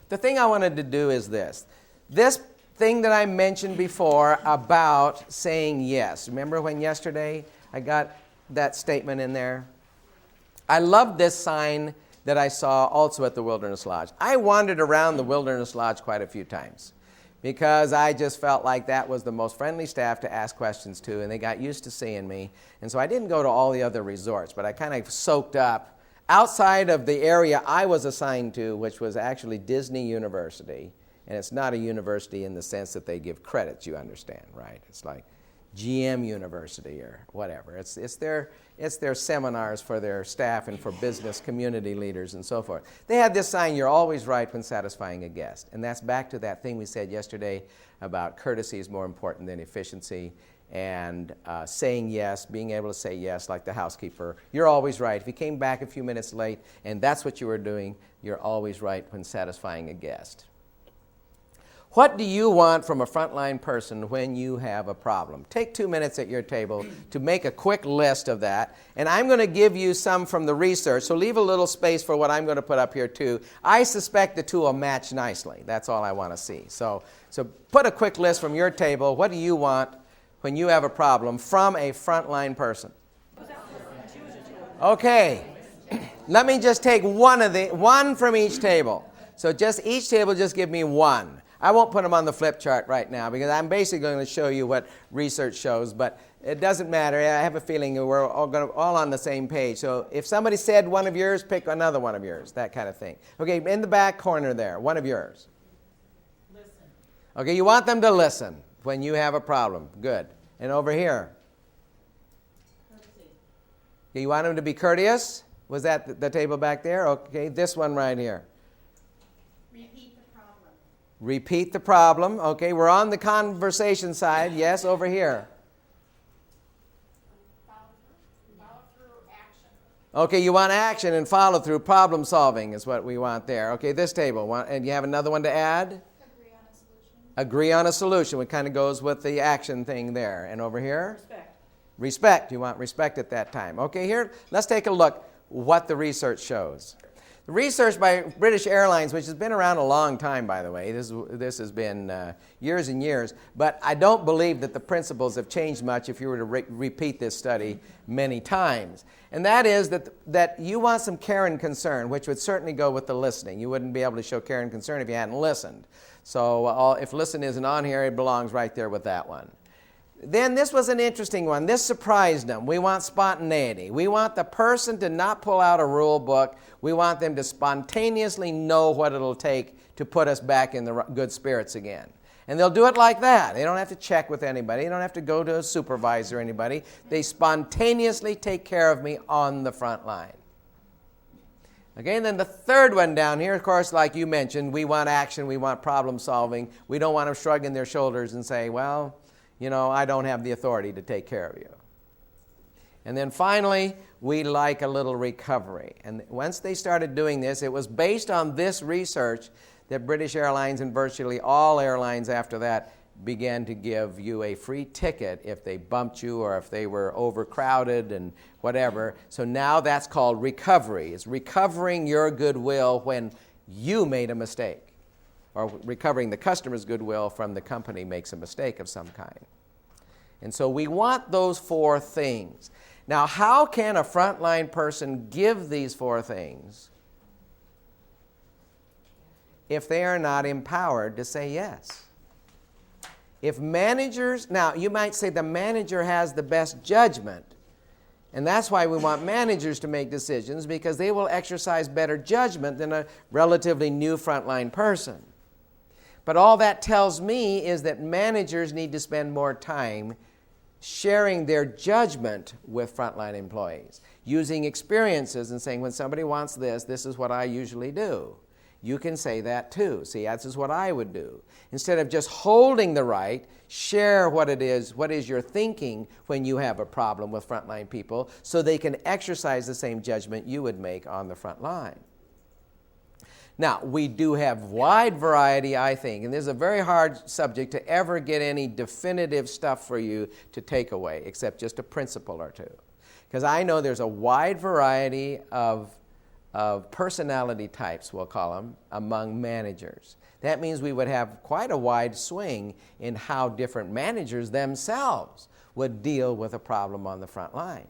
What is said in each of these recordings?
The thing I wanted to do is this. This thing that I mentioned before about saying yes. Remember when yesterday I got that statement in there? I love this sign that I saw also at the Wilderness Lodge. I wandered around the Wilderness Lodge quite a few times because I just felt like that was the most friendly staff to ask questions to, and they got used to seeing me. And so I didn't go to all the other resorts, but I kind of soaked up outside of the area I was assigned to, which was actually Disney University. And it's not a university in the sense that they give credits, you understand, right? It's like GM University or whatever. It's their seminars for their staff and for business community leaders and so forth. They had this sign, "You're always right when satisfying a guest." And that's back to that thing we said yesterday about courtesy is more important than efficiency, and saying yes, being able to say yes like the housekeeper. You're always right. If you came back a few minutes late and that's what you were doing, you're always right when satisfying a guest. What do you want from a frontline person when you have a problem? Take 2 minutes at your table to make a quick list of that. And I'm going to give you some from the research, so leave a little space for what I'm going to put up here too. I suspect the two will match nicely. That's all I want to see. So put a quick list from your table. What do you want when you have a problem from a frontline person? Okay. Let me just take one from each table. So just each table, just give me one. I won't put them on the flip chart right now because I'm basically going to show you what research shows, but it doesn't matter. I have a feeling we're all on the same page. So if somebody said one of yours, pick another one of yours, that kind of thing. Okay, in the back corner there, one of yours. Listen. Okay, you want them to listen when you have a problem. Good. And over here? Courtesy. Okay, you want them to be courteous? Was that the table back there? Okay, this one right here. Repeat the problem. Okay, we're on the conversation side. Yes, over here. Follow through action. Okay, you want action and follow through. Problem solving is what we want there. Okay, this table. And you have another one to add? Agree on a solution. Agree on a solution, which kind of goes with the action thing there. And over here? Respect. Respect. You want respect at that time. Okay, here, let's take a look what the research shows. The research by British Airlines, which has been around a long time, by the way. This has been years and years. But I don't believe that the principles have changed much if you were to repeat this study many times. And that is that you want some care and concern, which would certainly go with the listening. You wouldn't be able to show care and concern if you hadn't listened. So if listen isn't on here, it belongs right there with that one. Then this was an interesting one. This surprised them. We want spontaneity. We want the person to not pull out a rule book. We want them to spontaneously know what it'll take to put us back in the good spirits again. And they'll do it like that. They don't have to check with anybody. They don't have to go to a supervisor or anybody. They spontaneously take care of me on the front line. Okay, and then the third one down here, of course, like you mentioned, we want action. We want problem solving. We don't want them shrugging their shoulders and say, well, you know, I don't have the authority to take care of you. And then finally, we like a little recovery. And once they started doing this, it was based on this research that British Airlines and virtually all airlines after that began to give you a free ticket if they bumped you or if they were overcrowded and whatever. So now that's called recovery. It's recovering your goodwill when you made a mistake, or recovering the customer's goodwill from the company makes a mistake of some kind. And so we want those four things. Now, how can a frontline person give these four things if they are not empowered to say yes? If managers, now you might say the manager has the best judgment, and that's why we want managers to make decisions, because they will exercise better judgment than a relatively new frontline person. But all that tells me is that managers need to spend more time sharing their judgment with frontline employees, using experiences and saying, when somebody wants this, this is what I usually do. You can say that too. See, this is what I would do. Instead of just holding the right, share what is your thinking when you have a problem with frontline people so they can exercise the same judgment you would make on the front line. Now, we do have wide variety, I think, and this is a very hard subject to ever get any definitive stuff for you to take away, except just a principle or two. Because I know there's a wide variety of of personality types, we'll call them, among managers. That means we would have quite a wide swing in how different managers themselves would deal with a problem on the front line.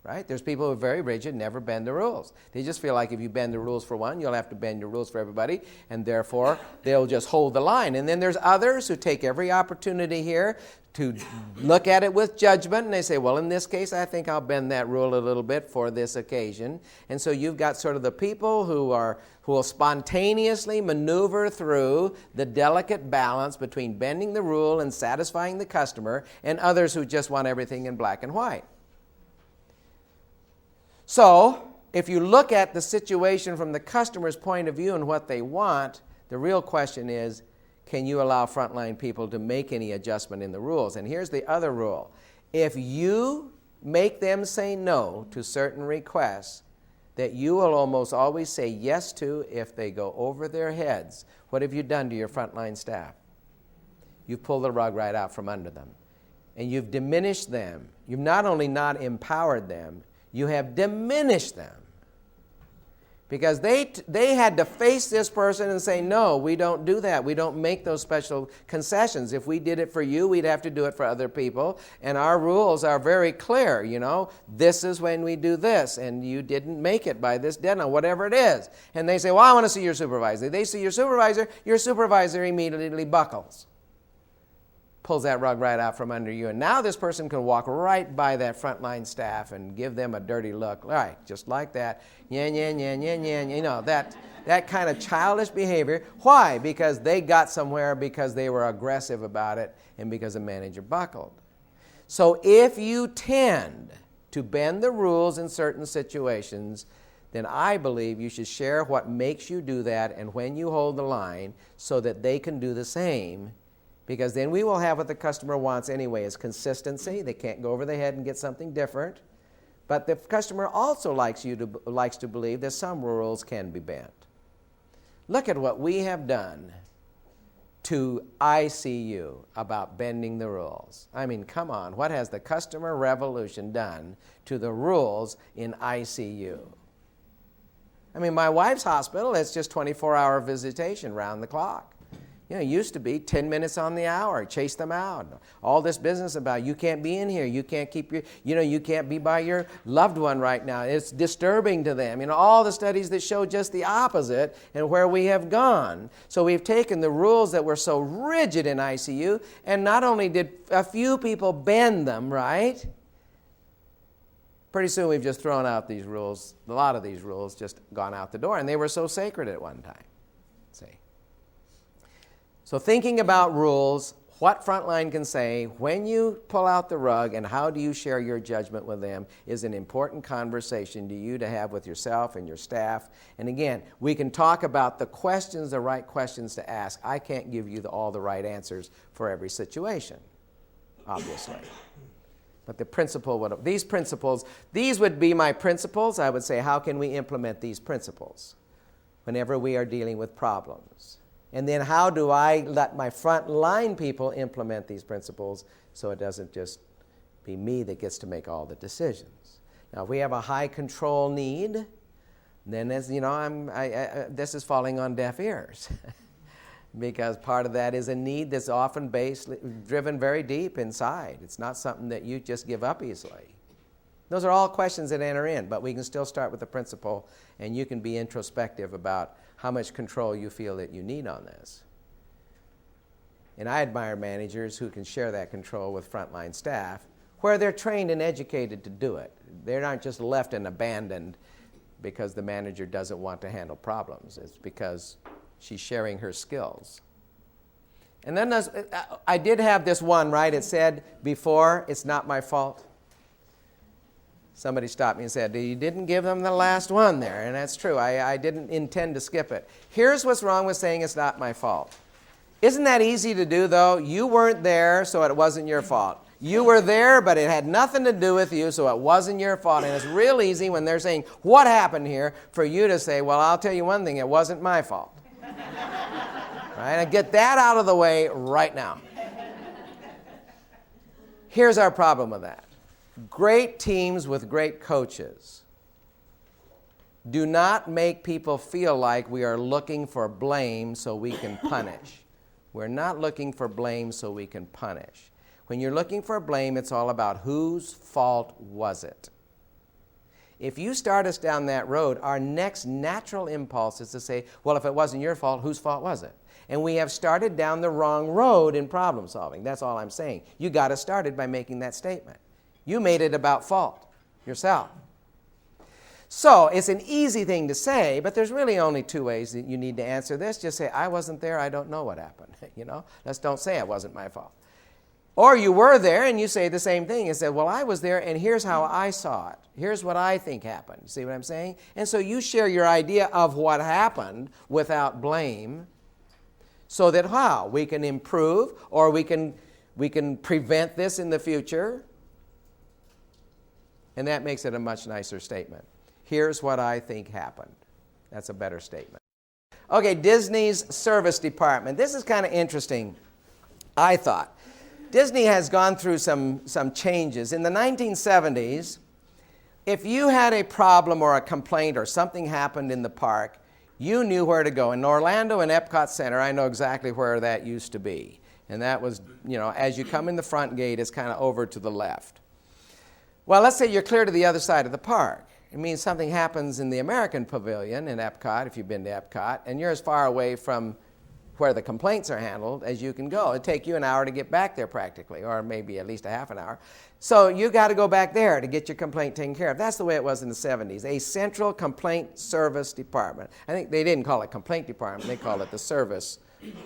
Right? There's people who are very rigid, never bend the rules. They just feel like if you bend the rules for one, you'll have to bend your rules for everybody, and therefore they'll just hold the line. And then there's others who take every opportunity here to look at it with judgment, and they say, well, in this case, I think I'll bend that rule a little bit for this occasion. And so you've got sort of the people who will spontaneously maneuver through the delicate balance between bending the rule and satisfying the customer, and others who just want everything in black and white. So, if you look at the situation from the customer's point of view and what they want, the real question is, can you allow frontline people to make any adjustment in the rules? And here's the other rule. If you make them say no to certain requests that you will almost always say yes to if they go over their heads, what have you done to your frontline staff? You've pulled the rug right out from under them. And you've diminished them. You've not only not empowered them, you have diminished them. Because they had to face this person and say, no, we don't do that. We don't make those special concessions. If we did it for you, we'd have to do it for other people. And our rules are very clear, you know. This is when we do this, and you didn't make it by this deadline, whatever it is. And they say, well, I want to see your supervisor. They see your supervisor immediately buckles. Pulls that rug right out from under you. And now this person can walk right by that frontline staff and give them a dirty look. All right, just like that. Yan, yan, yan, yan, yan. You know, that kind of childish behavior. Why? Because they got somewhere because they were aggressive about it and because the manager buckled. So if you tend to bend the rules in certain situations, then I believe you should share what makes you do that and when you hold the line so that they can do the same. Because then we will have what the customer wants anyway, is consistency. They can't go over their head and get something different. But the customer also likes to believe that some rules can be bent. Look at what we have done to ICU about bending the rules. I mean, come on. What has the customer revolution done to the rules in ICU? I mean, my wife's hospital, it's just 24-hour visitation round the clock. You know, it used to be 10 minutes on the hour, chase them out. All this business about you can't be in here, you can't keep you can't be by your loved one right now. It's disturbing to them. You know, all the studies that show just the opposite and where we have gone. So we've taken the rules that were so rigid in ICU, and not only did a few people bend them, right? Pretty soon we've just thrown out these rules. A lot of these rules just gone out the door, and they were so sacred at one time. See? So thinking about rules, what Frontline can say, when you pull out the rug, and how do you share your judgment with them is an important conversation to you to have with yourself and your staff. And again, we can talk about the questions, the right questions to ask. I can't give you all the right answers for every situation, obviously. But the principle, these would be my principles. I would say, how can we implement these principles whenever we are dealing with problems? And then how do I let my frontline people implement these principles so it doesn't just be me that gets to make all the decisions? Now, if we have a high control need, then as you know, this is falling on deaf ears. Because part of that is a need that's often driven very deep inside. It's not something that you just give up easily. Those are all questions that enter in, but we can still start with the principle, and you can be introspective about how much control you feel that you need on this. And I admire managers who can share that control with frontline staff, where they're trained and educated to do it. They're not just left and abandoned because the manager doesn't want to handle problems. It's because she's sharing her skills. And then I did have this one, right? It said before, it's not my fault. Somebody stopped me and said, you didn't give them the last one there. And that's true. I didn't intend to skip it. Here's what's wrong with saying it's not my fault. Isn't that easy to do, though? You weren't there, so it wasn't your fault. You were there, but it had nothing to do with you, so it wasn't your fault. And it's real easy when they're saying, what happened here, for you to say, well, I'll tell you one thing, it wasn't my fault. Right? And get that out of the way right now. Here's our problem with that. Great teams with great coaches Do not make people feel like we are looking for blame so we can punish. We're not looking for blame so we can punish. When you're looking for blame, it's all about whose fault was it. If you start us down that road, our next natural impulse is to say, well, if it wasn't your fault, whose fault was it? And we have started down the wrong road in problem solving. That's all I'm saying. You got us started by making that statement. You made it about fault yourself. So it's an easy thing to say, but there's really only two ways that you need to answer this. Just say, I wasn't there, I don't know what happened. Let's don't say it wasn't my fault. Or you were there and you say the same thing and say, well, I was there and here's how I saw it. Here's what I think happened. You see what I'm saying? And so you share your idea of what happened without blame so that how? We can improve or we can prevent this in the future. And that makes it a much nicer statement. Here's what I think happened. That's a better statement. Okay, Disney's service department. This is kind of interesting, I thought. Disney has gone through some changes. In the 1970s, if you had a problem or a complaint or something happened in the park, you knew where to go. In Orlando and Epcot Center, I know exactly where that used to be. And that was, as you come in the front gate, it's kind of over to the left. Well, let's say you're clear to the other side of the park. It means something happens in the American Pavilion in Epcot, if you've been to Epcot, and you're as far away from where the complaints are handled as you can go. It'd take you an hour to get back there practically, or maybe at least a half an hour. So you got to go back there to get your complaint taken care of. That's the way it was in the 70s, a central complaint service department. I think they didn't call it complaint department, they called it the service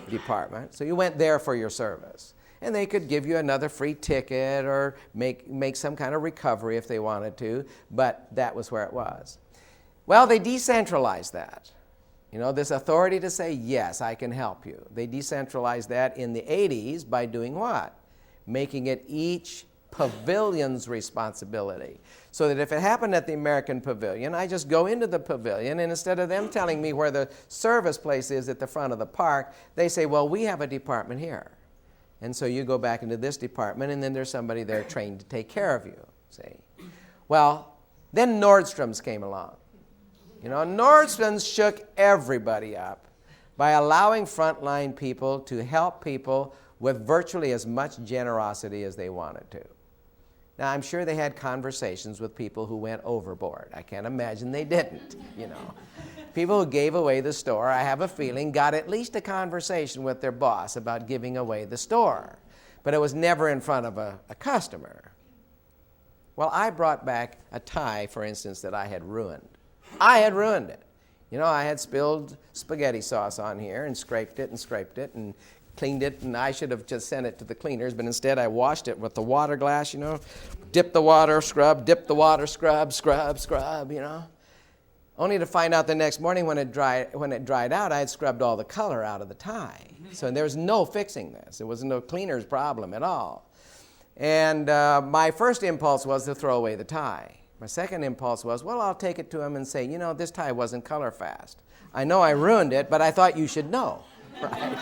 department. So you went there for your service. And they could give you another free ticket or make some kind of recovery if they wanted to, but that was where it was. Well, they decentralized that. This authority to say, yes, I can help you. They decentralized that in the 80s by doing what? Making it each pavilion's responsibility. So that if it happened at the American Pavilion, I just go into the pavilion, and instead of them telling me where the service place is at the front of the park, they say, well, we have a department here. And so you go back into this department, and then there's somebody there trained to take care of you, see. Well, then Nordstrom's came along. Nordstrom's shook everybody up by allowing frontline people to help people with virtually as much generosity as they wanted to. Now, I'm sure they had conversations with people who went overboard. I can't imagine they didn't, People who gave away the store, I have a feeling, got at least a conversation with their boss about giving away the store. But it was never in front of a customer. Well, I brought back a tie, for instance, that I had ruined. I had ruined it. I had spilled spaghetti sauce on here and scraped it and cleaned it, and I should have just sent it to the cleaners, but instead I washed it with the water glass, Dip the water, scrub, dip the water, scrub, scrub, scrub, Only to find out the next morning when it dried out, I had scrubbed all the color out of the tie. So there was no fixing this. It was no cleaner's problem at all. And my first impulse was to throw away the tie. My second impulse was, well, I'll take it to him and say, this tie wasn't color fast. I know I ruined it, but I thought you should know, right?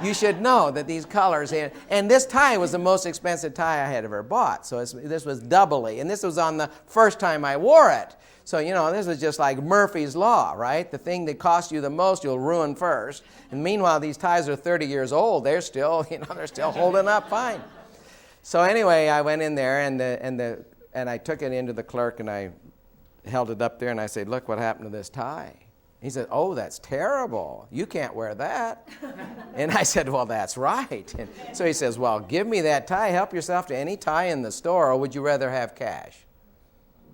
You should know that these colors, and this tie was the most expensive tie I had ever bought. So this was doubly, and this was on the first time I wore it. So, this was just like Murphy's Law, right? The thing that costs you the most, you'll ruin first. And meanwhile, these ties are 30 years old. They're still, they're still holding up fine. So anyway, I went in there, and I took it into the clerk, and I held it up there, and I said, look what happened to this tie. He said, oh, that's terrible. You can't wear that. And I said, well, that's right. And so he says, well, give me that tie. Help yourself to any tie in the store, or would you rather have cash?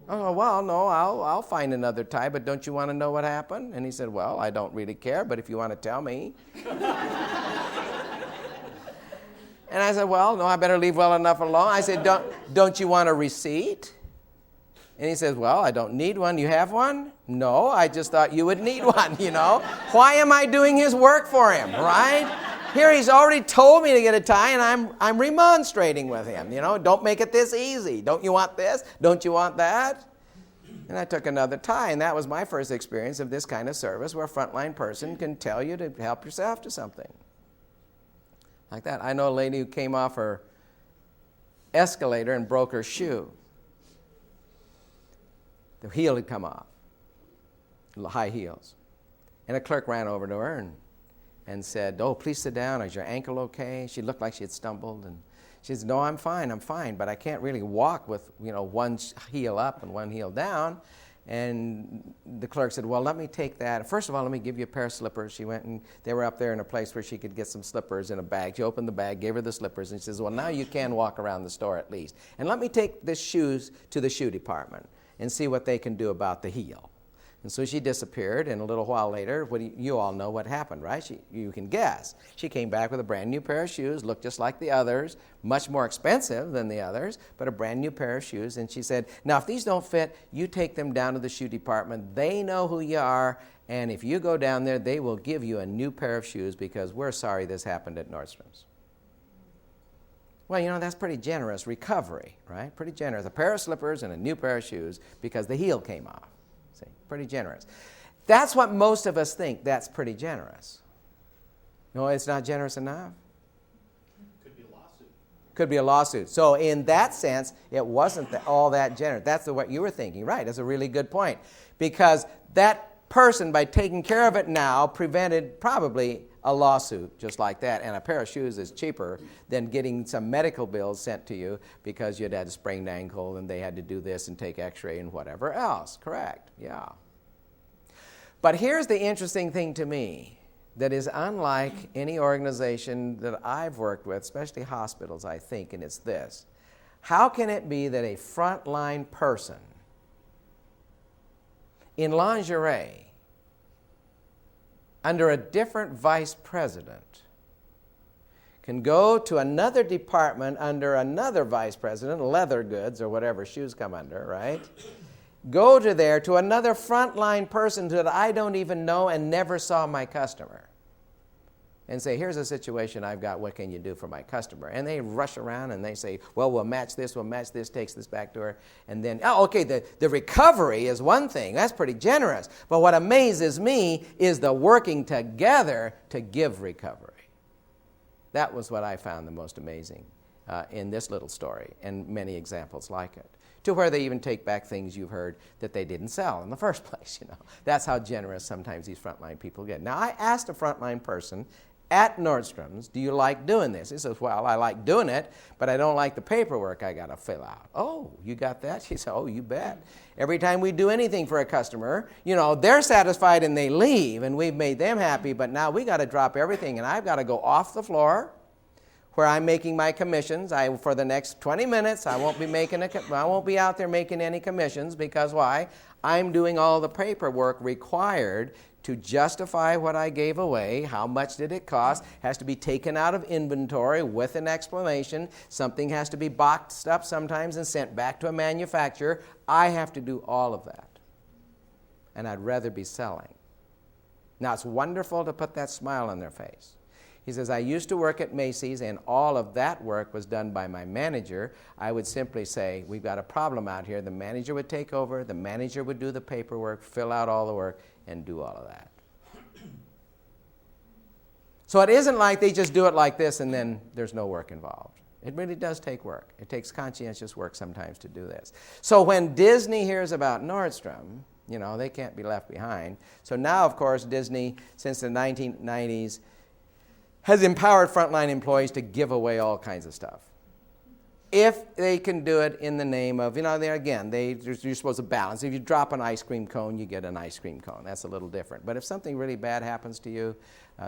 Oh, well, no, I'll find another tie, but don't you want to know what happened? And he said, well, I don't really care, but if you want to tell me. And I said, well, no, I better leave well enough alone. I said, don't you want a receipt? And he says, well, I don't need one. You have one? No, I just thought you would need one, Why am I doing his work for him, right? Here he's already told me to get a tie, and I'm remonstrating with him, Don't make it this easy. Don't you want this? Don't you want that? And I took another tie, and that was my first experience of this kind of service where a frontline person can tell you to help yourself to something. Like that. I know a lady who came off her escalator and broke her shoe. The heel had come off. high heels. And a clerk ran over to her and said, "Oh, please sit down. Is your ankle okay?" She looked like she had stumbled. And she said, "No, I'm fine, but I can't really walk with, one heel up and one heel down." And the clerk said, "Well, let me take that. First of all, let me give you a pair of slippers." She went and they were up there in a place where she could get some slippers in a bag. She opened the bag, gave her the slippers, and she says, "Well, now you can walk around the store at least. And let me take this shoes to the shoe department and see what they can do about the heel." And so she disappeared, and a little while later, you all know what happened, right? You can guess. She came back with a brand new pair of shoes, looked just like the others, much more expensive than the others, but a brand new pair of shoes. And she said, "Now, if these don't fit, you take them down to the shoe department. They know who you are, and if you go down there, they will give you a new pair of shoes because we're sorry this happened at Nordstrom's." Well, that's pretty generous recovery, right? Pretty generous. A pair of slippers and a new pair of shoes because the heel came off. See, pretty generous. That's what most of us think. That's pretty generous. No, it's not generous enough. Could be a lawsuit. Could be a lawsuit. So in that sense, it wasn't all that generous. That's what you were thinking. Right, that's a really good point. Because that person, by taking care of it now, prevented probably a lawsuit just like that. And a pair of shoes is cheaper than getting some medical bills sent to you because you'd had a sprained ankle and they had to do this and take x-ray and whatever else. Correct, yeah. But here's the interesting thing to me that is unlike any organization that I've worked with, especially hospitals, I think, and it's this. How can it be that a frontline person in lingerie under a different vice president can go to another department under another vice president, leather goods or whatever shoes come under, right? Go to there to another frontline person that I don't even know and never saw my customer and say, "Here's a situation I've got, what can you do for my customer?" And they rush around and they say, "Well, we'll match this, takes this back to her." And then, the recovery is one thing. That's pretty generous. But what amazes me is the working together to give recovery. That was what I found the most amazing in this little story and many examples like it. To where they even take back things you've heard that they didn't sell in the first place. That's how generous sometimes these frontline people get. Now, I asked a frontline person at Nordstrom's, "Do you like doing this?" He says, "Well, I like doing it, but I don't like the paperwork I got to fill out." "Oh, you got that?" She said, "Oh, you bet. Every time we do anything for a customer, they're satisfied and they leave, and we've made them happy, but now we got to drop everything, and I've got to go off the floor where I'm making my commissions. For the next 20 minutes, I won't be out there making any commissions because why? I'm doing all the paperwork required to justify what I gave away. How much did it cost? Has to be taken out of inventory with an explanation. Something has to be boxed up sometimes and sent back to a manufacturer. I have to do all of that. And I'd rather be selling. Now, it's wonderful to put that smile on their face. He says, "I used to work at Macy's, and all of that work was done by my manager. I would simply say, 'We've got a problem out here.' The manager would take over. The manager would do the paperwork, fill out all the work, and do all of that." So it isn't like they just do it like this and then there's no work involved. It really does take work. It takes conscientious work sometimes to do this. So when Disney hears about Nordstrom, they can't be left behind. So now, of course, Disney, since the 1990s, has empowered frontline employees to give away all kinds of stuff. If they can do it in the name of, you're supposed to balance. If you drop an ice cream cone, you get an ice cream cone. That's a little different. But if something really bad happens to you,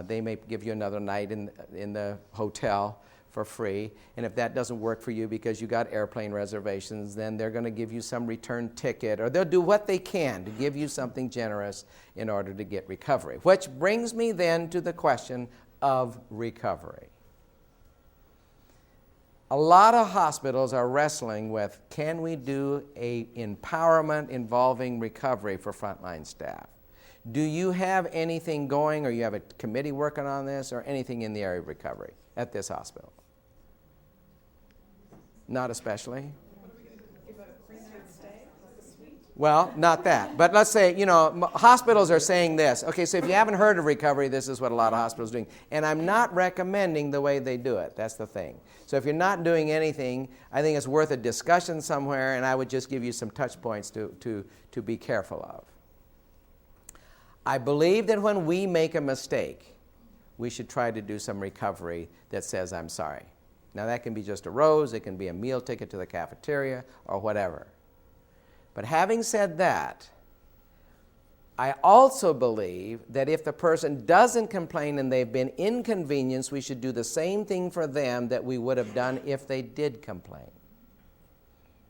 they may give you another night in the hotel for free. And if that doesn't work for you because you got airplane reservations, then they're going to give you some return ticket, or they'll do what they can to give you something generous in order to get recovery. Which brings me then to the question of recovery. A lot of hospitals are wrestling with, can we do an empowerment involving recovery for frontline staff? Do you have anything going, or you have a committee working on this, or anything in the area of recovery at this hospital? Not especially? Well, not that. But let's say, hospitals are saying this. Okay, so if you haven't heard of recovery, this is what a lot of hospitals are doing. And I'm not recommending the way they do it. That's the thing. So if you're not doing anything, I think it's worth a discussion somewhere, and I would just give you some touch points to be careful of. I believe that when we make a mistake, we should try to do some recovery that says, I'm sorry. Now, that can be just a rose, it can be a meal ticket to the cafeteria, or whatever. But having said that, I also believe that if the person doesn't complain and they've been inconvenienced, we should do the same thing for them that we would have done if they did complain.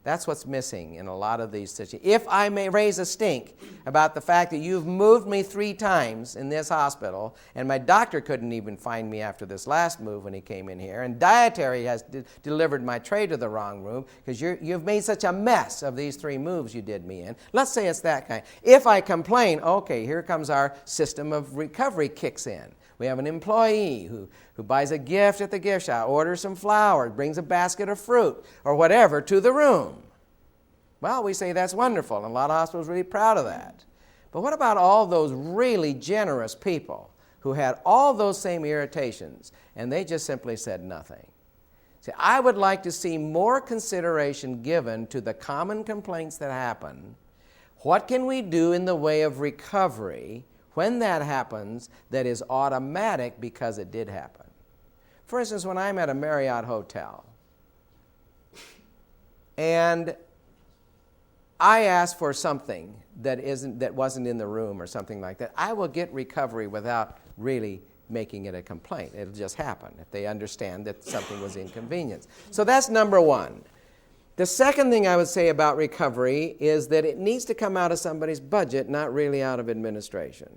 That's what's missing in a lot of these situations. If I may raise a stink about the fact that you've moved me 3 times in this hospital, and my doctor couldn't even find me after this last move when he came in here, and dietary has delivered my tray to the wrong room because you've made such a mess of these 3 moves you did me in. Let's say it's that kind. If I complain, okay, here comes our system of recovery kicks in. We have an employee who buys a gift at the gift shop, orders some flowers, brings a basket of fruit or whatever to the room. Well, we say that's wonderful, and a lot of hospitals are really proud of that. But what about all those really generous people who had all those same irritations, and they just simply said nothing? See, I would like to see more consideration given to the common complaints that happen. What can we do in the way of recovery when that happens that is automatic because it did happen? For instance, when I'm at a Marriott hotel and I ask for something that wasn't in the room or something like that, I will get recovery without really making it a complaint. It'll just happen if they understand that something was inconvenience. So that's number one. The second thing I would say about recovery is that it needs to come out of somebody's budget, not really out of administration.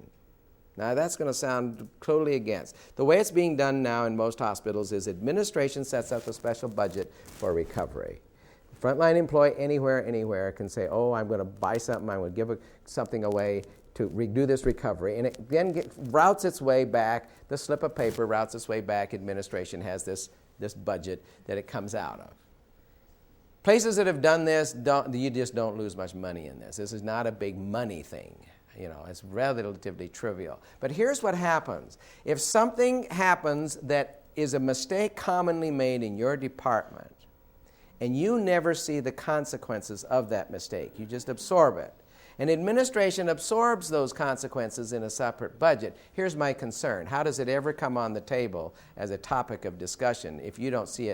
Now, that's going to sound totally against. The way it's being done now in most hospitals is administration sets up a special budget for recovery. Frontline employee anywhere can say, oh, I'm going to buy something, I'm going to give something away to do this recovery. And it then routes its way back, the slip of paper routes its way back. Administration has this budget that it comes out of. Places that have done this, you just don't lose much money in this. This is not a big money thing. It's relatively trivial. But here's what happens. If something happens that is a mistake commonly made in your department, and you never see the consequences of that mistake, you just absorb it, and administration absorbs those consequences in a separate budget, here's my concern. How does it ever come on the table as a topic of discussion if you don't see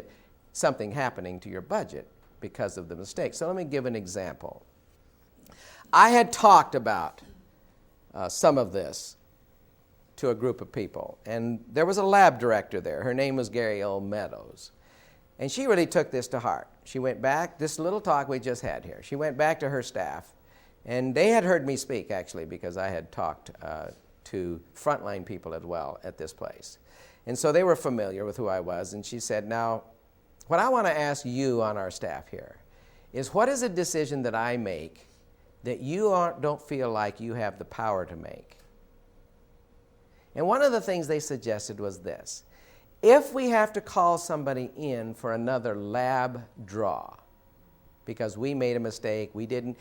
something happening to your budget because of the mistake? So let me give an example. I had talked about some of this to a group of people, and there was a lab director there. Her name was Gary L. Meadows, and she really took this to heart. She went back, this little talk we just had here, she went back to her staff, and they had heard me speak, actually, because I had talked to frontline people as well at this place. And so they were familiar with who I was, and she said, now, what I want to ask you on our staff here is, what is a decision that I make that you don't feel like you have the power to make? And one of the things they suggested was this. If we have to call somebody in for another lab draw because we made a mistake, we didn't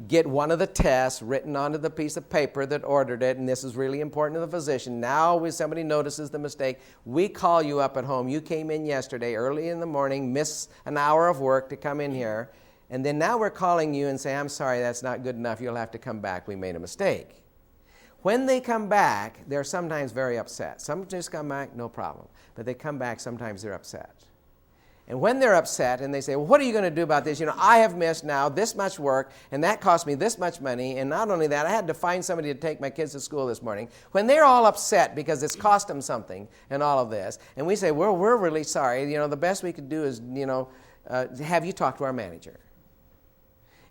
get one of the tests written onto the piece of paper that ordered it, and this is really important to the physician. Now when somebody notices the mistake, we call you up at home. You came in yesterday early in the morning, missed an hour of work to come in here, and then now we're calling you and say, I'm sorry, that's not good enough. You'll have to come back. We made a mistake. When they come back, they're sometimes very upset. Some just come back, no problem. But they come back, sometimes they're upset. And when they're upset and they say, well, what are you going to do about this? I have missed now this much work, and that cost me this much money, and not only that, I had to find somebody to take my kids to school this morning. When they're all upset because it's cost them something and all of this, and we say, well, we're really sorry. The best we could do is, have you talk to our manager.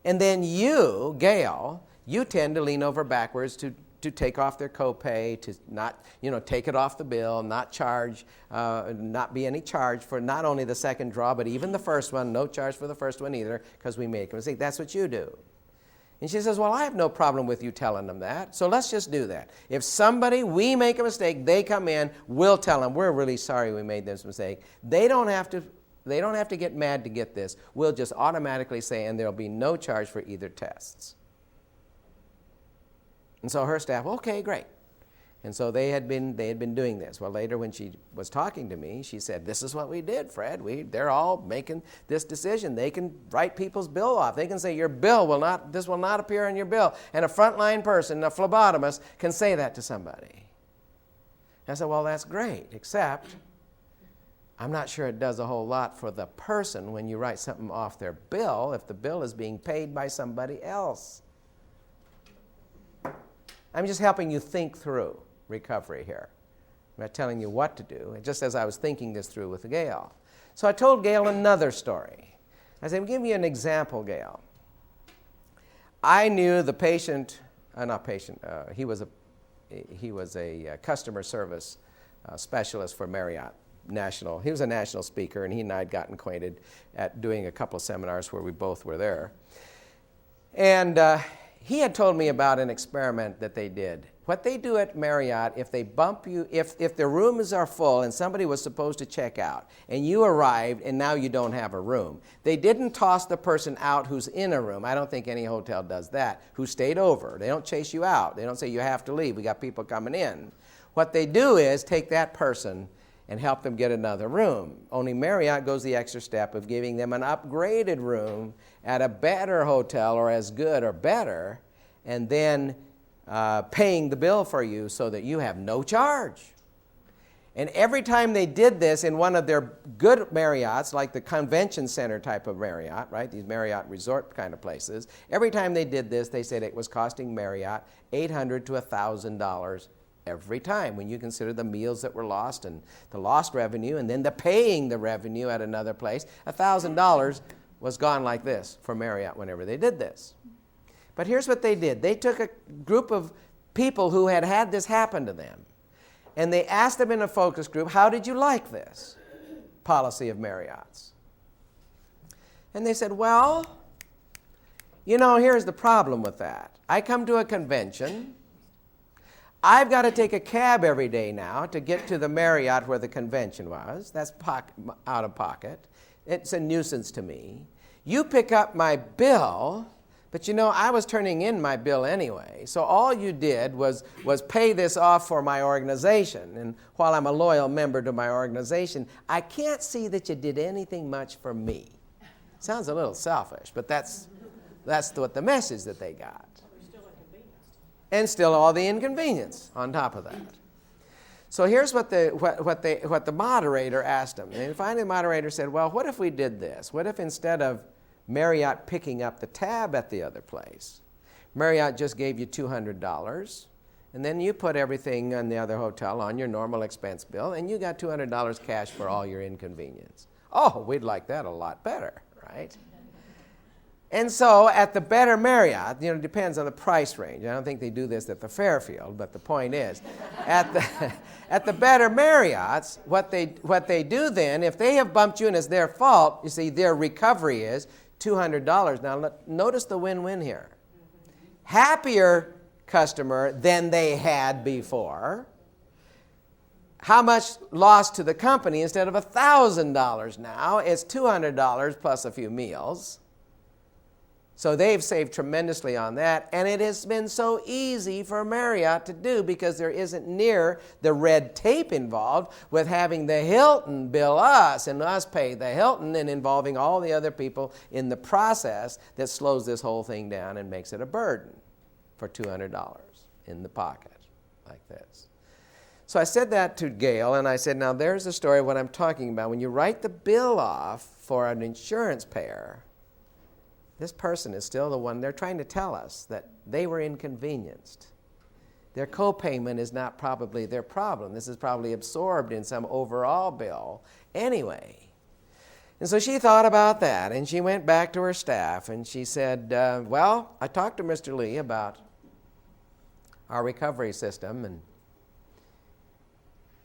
And then you, Gail, you tend to lean over backwards to take off their copay, to not, take it off the bill, not charge, not be any charge for not only the second draw, but even the first one, no charge for the first one either, because we make a mistake. That's what you do. And she says, well, I have no problem with you telling them that, so let's just do that. If we make a mistake, they come in, we'll tell them, we're really sorry we made this mistake. They don't have to get mad to get this. We'll just automatically say, and there'll be no charge for either tests. And so her staff, okay, great. And so they had been doing this. Well, later when she was talking to me, she said, this is what we did, Fred. They're all making this decision. They can write people's bill off. They can say this will not appear on your bill. And a frontline person, a phlebotomist, can say that to somebody. I said, well, that's great, except I'm not sure it does a whole lot for the person when you write something off their bill if the bill is being paid by somebody else. I'm just helping you think through recovery here. I'm not telling you what to do, just as I was thinking this through with Gail. So I told Gail another story. I said, give me an example, Gail. I knew the patient, he was a customer service specialist for Marriott National. He was a national speaker, and he and I had gotten acquainted at doing a couple of seminars where we both were there. And he had told me about an experiment that they did. What they do at Marriott, if they bump you, if the rooms are full and somebody was supposed to check out, and you arrived and now you don't have a room, they didn't toss the person out who's in a room. I don't think any hotel does that, who stayed over. They don't chase you out. They don't say you have to leave. We got people coming in. What they do is take that person and help them get another room. Only Marriott goes the extra step of giving them an upgraded room at a better hotel or as good or better, and then paying the bill for you so that you have no charge. And every time they did this in one of their good Marriotts, like the convention center type of Marriott, right, these Marriott resort kind of places, every time they did this, they said it was costing Marriott $800 to $1,000 every time, when you consider the meals that were lost and the lost revenue and then the paying the revenue at another place. $1,000 was gone like this for Marriott whenever they did this. But here's what they did. They took a group of people who had had this happen to them, and they asked them in a focus group, how did you like this policy of Marriott's? And they said, well, here's the problem with that. I come to a convention. I've got to take a cab every day now to get to the Marriott where the convention was. That's out of pocket. It's a nuisance to me. You pick up my bill, but I was turning in my bill anyway. So all you did was pay this off for my organization. And while I'm a loyal member to my organization, I can't see that you did anything much for me. Sounds a little selfish, but that's what the message that they got. And still all the inconvenience on top of that. So here's what the moderator asked them. And finally the moderator said, well, what if we did this? What if instead of Marriott picking up the tab at the other place, Marriott just gave you $200, and then you put everything in the other hotel on your normal expense bill, and you got $200 cash for all your inconvenience. Oh, we'd like that a lot better, right? And so at the better Marriott, it depends on the price range. I don't think they do this at the Fairfield, but the point is, at the better Marriotts, what they do then, if they have bumped you and it's their fault, you see, their recovery is $200. Now, notice the win-win here. Happier customer than they had before. How much lost to the company? Instead of $1,000 now, it's $200 plus a few meals. So they've saved tremendously on that, and it has been so easy for Marriott to do because there isn't near the red tape involved with having the Hilton bill us and us pay the Hilton and involving all the other people in the process that slows this whole thing down and makes it a burden for $200 in the pocket like this. So I said that to Gail, and I said, now there's the story of what I'm talking about. When you write the bill off for an insurance payer, this person is still the one. They're trying to tell us that they were inconvenienced. Their copayment is not probably their problem. This is probably absorbed in some overall bill anyway. And so she thought about that, and she went back to her staff, and she said, well, I talked to Mr. Lee about our recovery system, and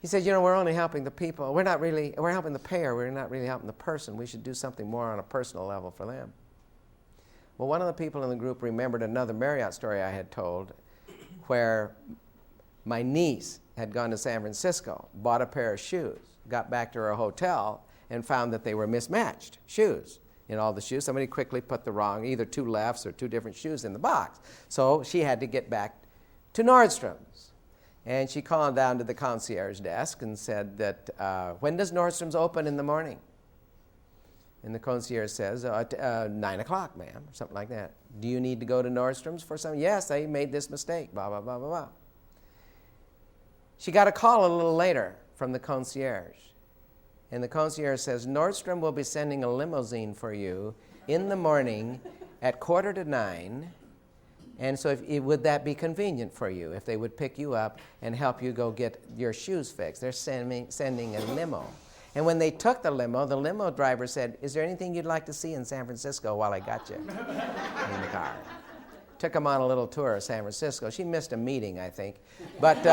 he said, we're only helping the people. We're helping the payer. We're not really helping the person. We should do something more on a personal level for them. Well, one of the people in the group remembered another Marriott story I had told where my niece had gone to San Francisco, bought a pair of shoes, got back to her hotel, and found that they were mismatched shoes. In all the shoes, somebody quickly put the wrong, either two lefts or two different shoes in the box. So she had to get back to Nordstrom's. And she called down to the concierge desk and said that, when does Nordstrom's open in the morning? And the concierge says, 9 o'clock, ma'am, or something like that. Do you need to go to Nordstrom's for something? Yes, I made this mistake, blah, blah, blah, blah, blah. She got a call a little later from the concierge. And the concierge says, Nordstrom will be sending a limousine for you in the morning at 8:45. And so would that be convenient for you if they would pick you up and help you go get your shoes fixed? They're sending a limo. And when they took the limo driver said, is there anything you'd like to see in San Francisco while I got you in the car? Took him on a little tour of San Francisco. She missed a meeting, I think. But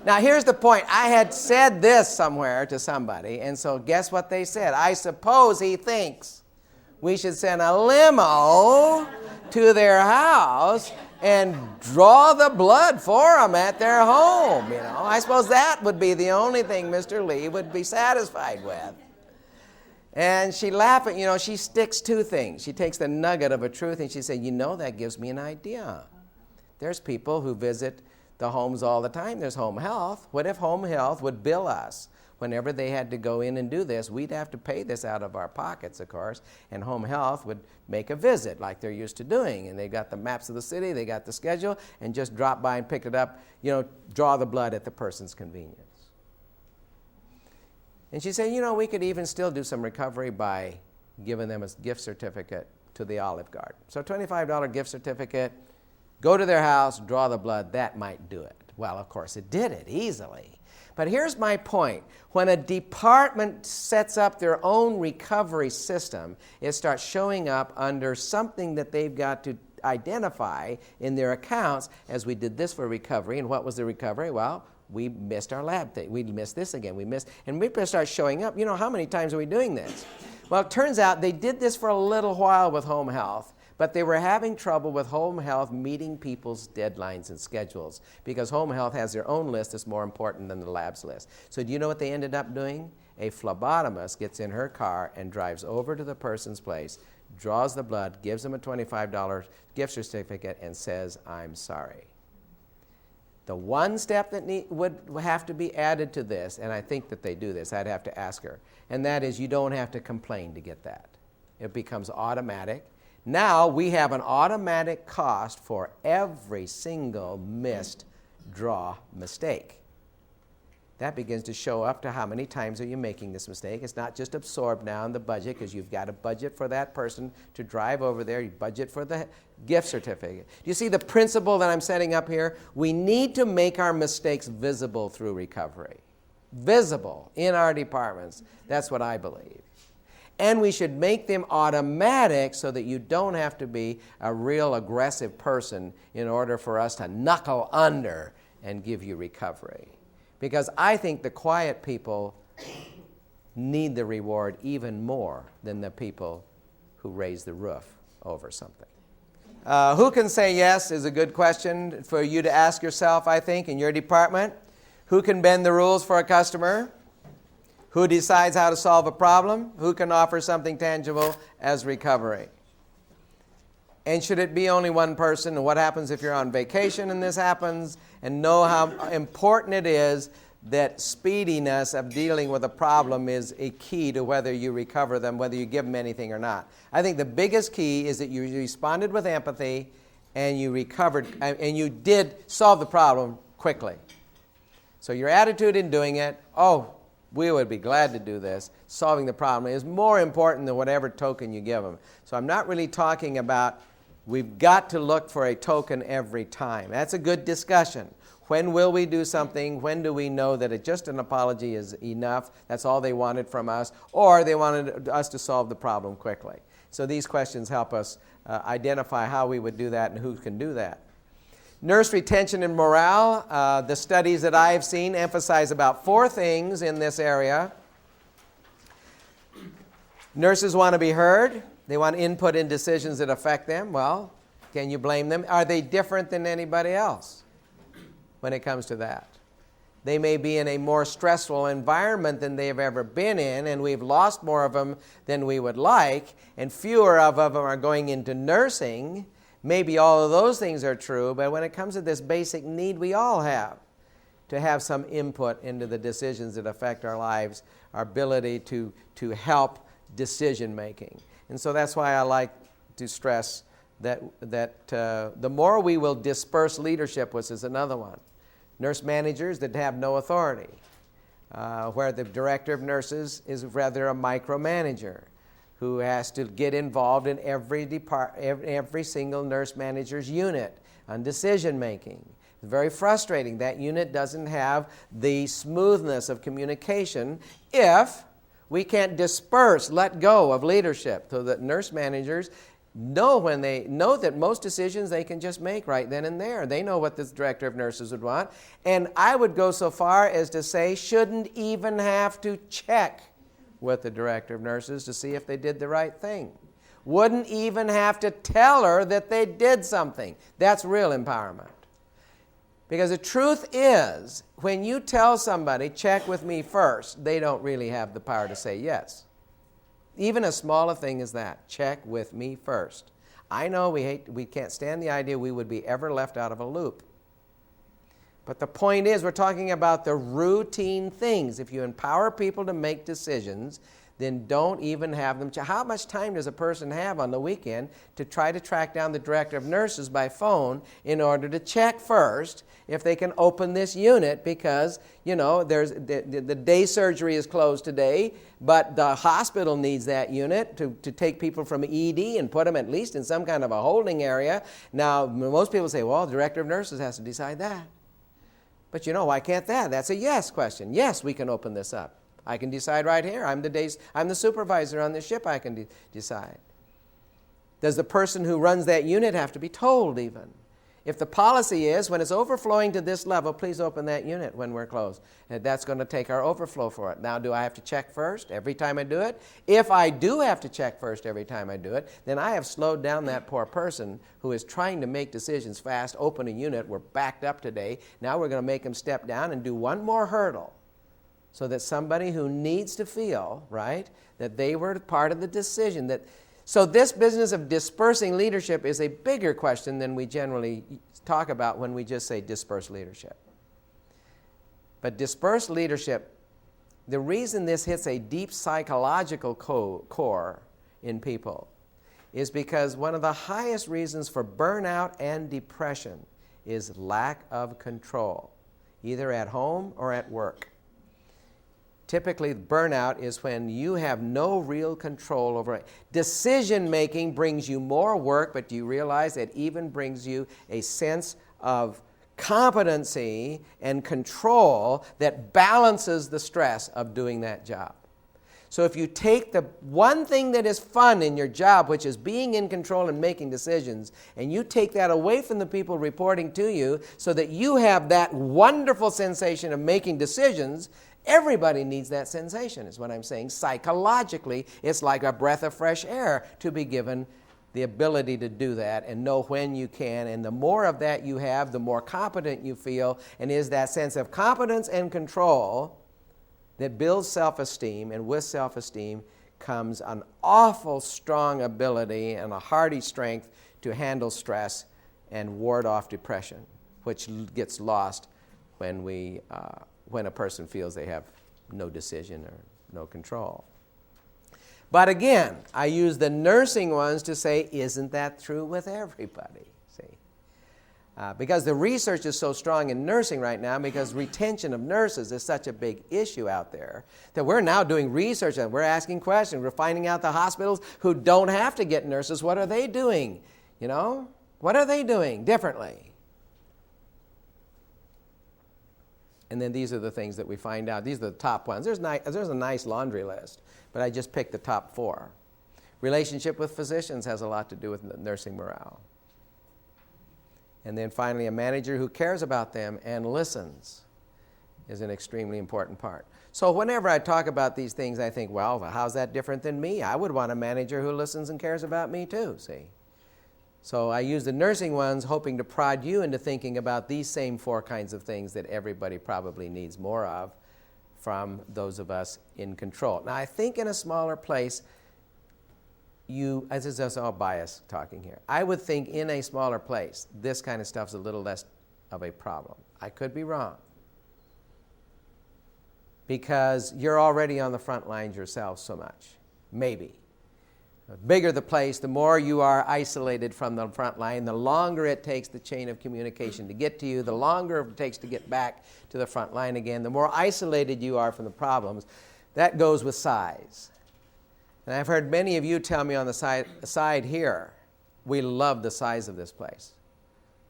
now here's the point. I had said this somewhere to somebody, and so guess what they said? I suppose he thinks we should send a limo to their house and draw the blood for them at their home. You know, I suppose that would be the only thing Mr. Lee would be satisfied with. And she laughed at, she sticks two things. She takes the nugget of a truth and she said, that gives me an idea. There's people who visit the homes all the time. There's home health. What if home health would bill us? Whenever they had to go in and do this, we'd have to pay this out of our pockets, of course, and home health would make a visit like they're used to doing. And they got the maps of the city, they got the schedule, and just drop by and pick it up, draw the blood at the person's convenience. And she said, we could even still do some recovery by giving them a gift certificate to the Olive Garden. So $25 gift certificate, go to their house, draw the blood, that might do it. Well, of course, it did it easily. But here's my point. When a department sets up their own recovery system, it starts showing up under something that they've got to identify in their accounts, as we did this for recovery. And what was the recovery? Well, we missed our lab thing. We missed this again. And we start showing up. How many times are we doing this? Well, it turns out they did this for a little while with home health, but they were having trouble with home health meeting people's deadlines and schedules because home health has their own list that's more important than the lab's list. So do you know what they ended up doing? A phlebotomist gets in her car and drives over to the person's place, draws the blood, gives them a $25 gift certificate, and says, I'm sorry. The one step that would have to be added to this, and I think that they do this, I'd have to ask her, and that is you don't have to complain to get that. It becomes automatic. Now we have an automatic cost for every single missed draw mistake. That begins to show up to how many times are you making this mistake. It's not just absorbed now in the budget because you've got a budget for that person to drive over there. You budget for the gift certificate. Do you see the principle that I'm setting up here? We need to make our mistakes visible through recovery. Visible in our departments. That's what I believe. And we should make them automatic so that you don't have to be a real aggressive person in order for us to knuckle under and give you recovery. Because I think the quiet people need the reward even more than the people who raise the roof over something. Who can say yes is a good question for you to ask yourself, I think, in your department. Who can bend the rules for a customer? Who decides how to solve a problem? Who can offer something tangible as recovery? And should it be only one person? And what happens if you're on vacation and this happens? And know how important it is that speediness of dealing with a problem is a key to whether you recover them, whether you give them anything or not. I think the biggest key is that you responded with empathy and you recovered, and you did solve the problem quickly. So your attitude in doing it, we would be glad to do this, solving the problem, is more important than whatever token you give them. So I'm not really talking about we've got to look for a token every time. That's a good discussion. When will we do something? When do we know that just an apology is enough? That's all they wanted from us. Or they wanted us to solve the problem quickly. So these questions help us identify how we would do that and who can do that. Nurse retention and morale. The studies that I've seen emphasize about 4 things in this area. Nurses want to be heard. They want input in decisions that affect them. Well, can you blame them? Are they different than anybody else when it comes to that? They may be in a more stressful environment than they've ever been in, and we've lost more of them than we would like, and fewer of them are going into nursing maybe all of those things are true, but when it comes to this basic need we all have to have some input into the decisions that affect our lives, our ability to help decision making. And so that's why I like to stress that the more we will disperse leadership, which is another one. Nurse managers that have no authority, where the director of nurses is rather a micromanager who has to get involved in every single nurse manager's unit on decision making. It's very frustrating. That unit doesn't have the smoothness of communication if we can't disperse, let go of leadership, so that nurse managers know when they know that most decisions they can just make right then and there. They know what the director of nurses would want. And I would go so far as to say shouldn't even have to check with the director of nurses to see if they did the right thing. Wouldn't even have to tell her that they did something. That's real empowerment. Because the truth is, when you tell somebody, check with me first, they don't really have the power to say yes. Even as small a thing as that, check with me first. I know we can't stand the idea we would be ever left out of a loop. But the point is, we're talking about the routine things. If you empower people to make decisions, then don't even have them check. How much time does a person have on the weekend to try to track down the director of nurses by phone in order to check first if they can open this unit because, there's the day surgery is closed today, but the hospital needs that unit to take people from ED and put them at least in some kind of a holding area. Now, most people say, well, the director of nurses has to decide that. But why can't that? That's a yes question. Yes, we can open this up. I can decide right here. I'm the supervisor on this ship. I can decide. Does the person who runs that unit have to be told even? If the policy is, when it's overflowing to this level, please open that unit when we're closed. And that's going to take our overflow for it. Now, do I have to check first every time I do it? If I do have to check first every time I do it, then I have slowed down that poor person who is trying to make decisions fast, open a unit. We're backed up today. Now we're going to make them step down and do one more hurdle so that somebody who needs to feel, right, that they were part of the decision. So this business of dispersing leadership is a bigger question than we generally talk about when we just say disperse leadership. But disperse leadership, the reason this hits a deep psychological core in people is because one of the highest reasons for burnout and depression is lack of control, either at home or at work. Typically, burnout is when you have no real control over it. Decision making brings you more work, but do you realize it even brings you a sense of competency and control that balances the stress of doing that job? So if you take the one thing that is fun in your job, which is being in control and making decisions, and you take that away from the people reporting to you so that you have that wonderful sensation of making decisions, everybody needs that sensation, is what I'm saying. Psychologically, it's like a breath of fresh air to be given the ability to do that and know when you can. And the more of that you have, the more competent you feel. And is that sense of competence and control that builds self-esteem. And with self-esteem comes an awful strong ability and a hearty strength to handle stress and ward off depression, which gets lost when a person feels they have no decision or no control. But again, I use the nursing ones to say, isn't that true with everybody? See, because the research is so strong in nursing right now, because retention of nurses is such a big issue out there, that we're now doing research and we're asking questions. We're finding out the hospitals who don't have to get nurses, what are they doing? What are they doing differently? And then these are the things that we find out. These are the top ones. There's a nice laundry list, but I just picked the top 4. Relationship with physicians has a lot to do with nursing morale. And then finally, a manager who cares about them and listens is an extremely important part. So whenever I talk about these things, I think, well, how's that different than me? I would want a manager who listens and cares about me too, see? So I use the nursing ones hoping to prod you into thinking about these same 4 kinds of things that everybody probably needs more of from those of us in control. Now, I think in a smaller place, as is us all bias talking here, I would think in a smaller place, this kind of stuff's a little less of a problem. I could be wrong. Because you're already on the front lines yourself so much. Maybe. The bigger the place, the more you are isolated from the front line, the longer it takes the chain of communication to get to you, the longer it takes to get back to the front line again, the more isolated you are from the problems. That goes with size. And I've heard many of you tell me on the side here, we love the size of this place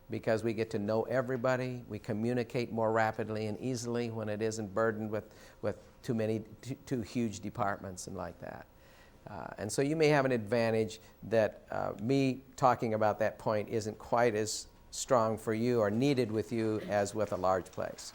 because we get to know everybody, we communicate more rapidly and easily when it isn't burdened with too huge departments and like that. And so you may have an advantage that me talking about that point isn't quite as strong for you or needed with you as with a large place.